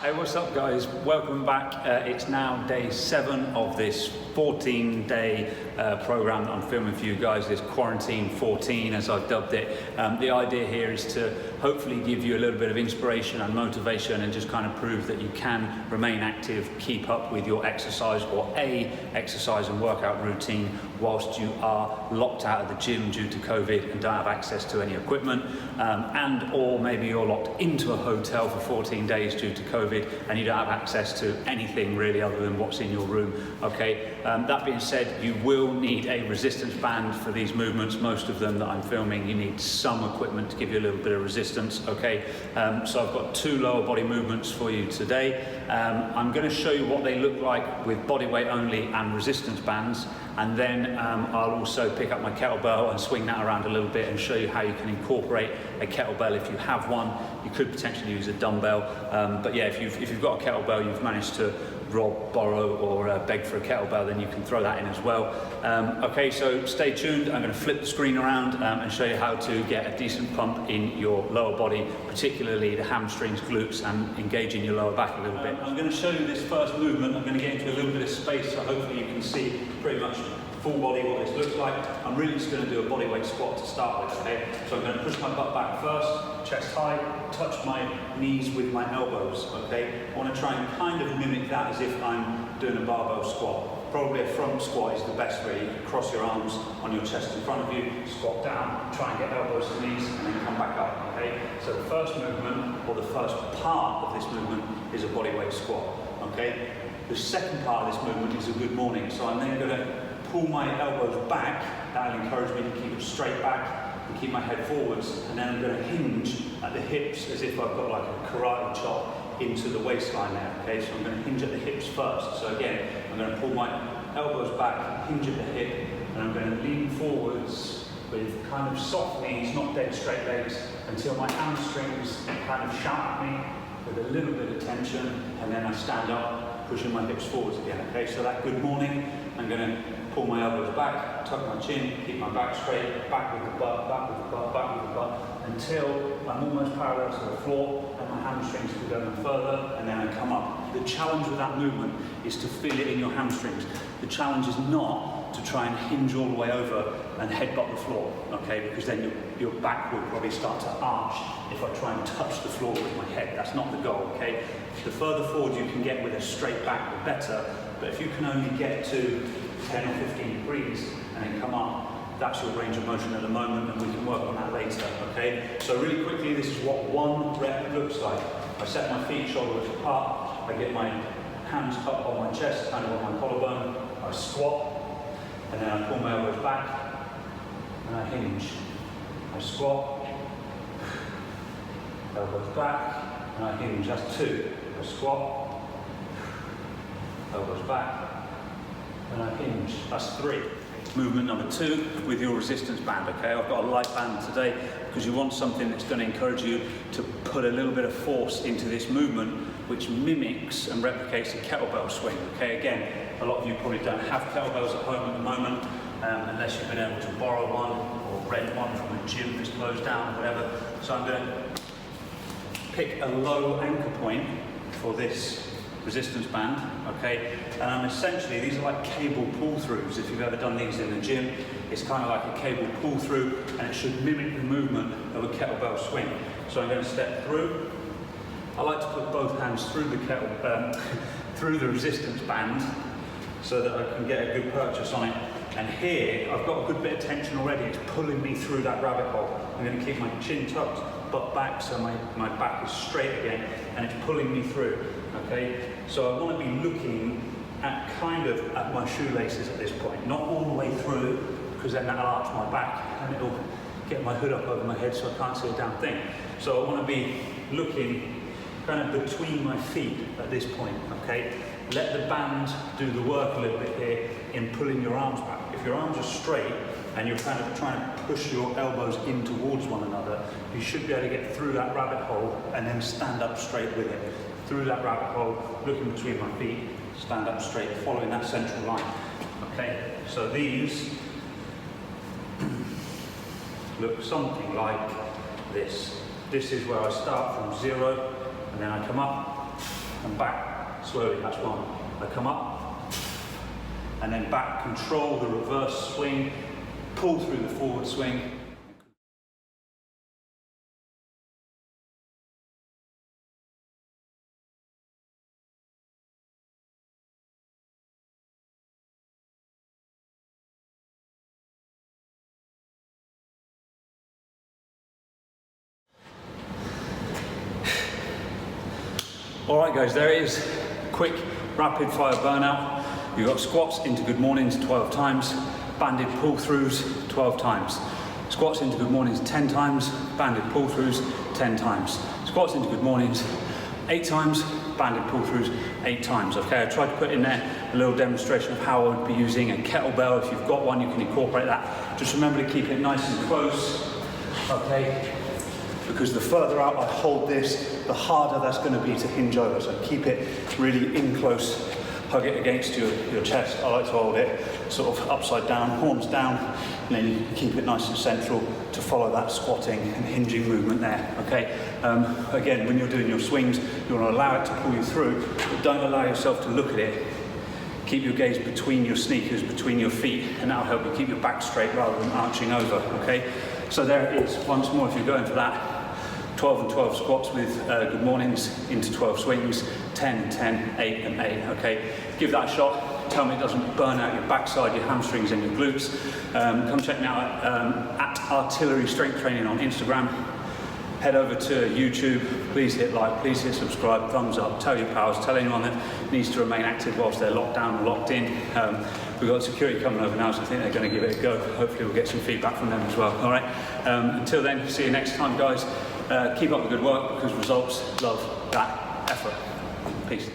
Hey, what's up guys? Welcome back. It's now day 7 of this 14-day program that I'm filming for you guys, this Quarantine 14 as I've dubbed it. The idea here is to hopefully give you a little bit of inspiration and motivation and just kind of prove that you can remain active, keep up with your exercise or exercise and workout routine whilst you are locked out of the gym due to COVID and don't have access to any equipment, and or maybe you're locked into a hotel for 14 days due to COVID and you don't have access to anything really other than what's in your room. Okay, that being said, you will need a resistance band for these movements. Most of them that I'm filming, you need some equipment to give you a little bit of resistance. Okay, so I've got 2 lower body movements for you today. I'm going to show you what they look like with body weight only and resistance bands, and then I'll also pick up my kettlebell and swing that around a little bit and show you how you can incorporate a kettlebell if you have one. You could potentially use a dumbbell, but yeah, if you've got a kettlebell, you've managed to rob, borrow or beg for a kettlebell, then you can throw that in as well. Okay, so stay tuned. I'm going to flip the screen around and show you how to get a decent pump in your lower body, particularly the hamstrings, glutes, and engaging your lower back a little bit. I'm going to show you this first movement. I'm going to get into a little bit of space so hopefully you can see pretty much full body what this looks like. I'm really just going to do a body weight squat to start with, okay? So I'm going to push my butt back first, chest high, touch my knees with my elbows, okay? I want to try and kind of mimic that as if I'm doing a barbell squat. Probably a front squat is the best way. You can cross your arms on your chest in front of you, squat down, try and get elbows to knees, and then come back up, okay? So the first movement, or the first part of this movement, is a body weight squat, okay? The second part of this movement is a good morning. So I'm then going to pull my elbows back. That'll encourage me to keep it straight back and keep my head forwards, and then I'm going to hinge at the hips as if I've got like a karate chop into the waistline there, okay? So I'm going to hinge at the hips first. So again, I'm going to pull my elbows back, hinge at the hip, and I'm going to lean forwards with kind of soft knees, not dead straight legs, until my hamstrings kind of shout at me with a little bit of tension, and then I stand up, pushing my hips forwards again, okay? So that good morning, I'm going to pull my elbows back, tuck my chin, keep my back straight, back with the butt, back with the butt, back with the butt, until I'm almost parallel to the floor and my hamstrings can go no further, and then I come up. The challenge with that movement is to feel it in your hamstrings. The challenge is not to try and hinge all the way over and headbutt the floor, okay? Because then your back will probably start to arch if I try and touch the floor with my head. That's not the goal, okay? The further forward you can get with a straight back, the better. But if you can only get to 10 or 15 degrees and then come up, that's your range of motion at the moment, and we can work on that later, okay? So really quickly, this is what 1 rep looks like. I set my feet shoulder width apart, I get my hands up on my chest, kind of on my collarbone, I squat, and then I pull my elbows back, and I hinge. I squat, elbows back, and I hinge. That's 2. I squat, elbows back, and I hinge. That's 3. Movement number 2 with your resistance band, okay? I've got a light band today because you want something that's going to encourage you to put a little bit of force into this movement, which mimics and replicates a kettlebell swing, okay? Again, a lot of you probably don't have kettlebells at home at the moment, unless you've been able to borrow one or rent one from a gym that's closed down or whatever. So I'm going to pick a low anchor point for this resistance band, okay? And essentially, these are like cable pull-throughs. If you've ever done these in the gym, it's kind of like a cable pull-through, and it should mimic the movement of a kettlebell swing. So I'm going to step through. I like to put both hands through the through the resistance band so that I can get a good purchase on it. And here, I've got a good bit of tension already. It's pulling me through that rabbit hole. I'm going to keep my chin tucked, butt back, so my back is straight again, and it's pulling me through, okay? So I want to be looking at kind of at my shoelaces at this point, not all the way through, because then that'll arch my back, and it'll get my hood up over my head so I can't see a damn thing. So I want to be looking kind of between my feet at this point, okay? Let the band do the work a little bit here in pulling your arms back. If your arms are straight and you're kind of trying to push your elbows in towards one another, you should be able to get through that rabbit hole and then stand up straight with it. Through that rabbit hole, looking between my feet, stand up straight, following that central line. Okay, so these look something like this. This is where I start from 0, and then I come up, and back, slowly, that's one. I come up, and then back, control the reverse swing, pull through the forward swing. All right guys, there it is. Quick, rapid fire burnout. You've got squats into good mornings 12 times, banded pull-throughs 12 times. Squats into good mornings 10 times, banded pull-throughs 10 times. Squats into good mornings 8 times, banded pull-throughs 8 times. Okay, I tried to put in there a little demonstration of how I would be using a kettlebell. If you've got one, you can incorporate that. Just remember to keep it nice and close, okay? Because the further out I hold this, the harder that's going to be to hinge over. So keep it really in close, hug it against your chest. I like to hold it sort of upside down, horns down, and then you keep it nice and central to follow that squatting and hinging movement there, okay? Again, when you're doing your swings, you want to allow it to pull you through, but don't allow yourself to look at it. Keep your gaze between your sneakers, between your feet, and that'll help you keep your back straight rather than arching over, okay? So there it is, once more if you're going for that. 12 and 12 squats with good mornings into 12 swings, 10 and 10, 8 and 8, okay? Give that a shot. Tell me it doesn't burn out your backside, your hamstrings and your glutes. Come check me out at Artillery Strength Training on Instagram. Head over to YouTube. Please hit like, please hit subscribe, thumbs up, tell your pals, tell anyone that needs to remain active whilst they're locked down and locked in. We've got security coming over now, so I think they're going to give it a go. Hopefully we'll get some feedback from them as well, all right? Until then, see you next time, guys. Keep up the good work, because results love that effort. Peace.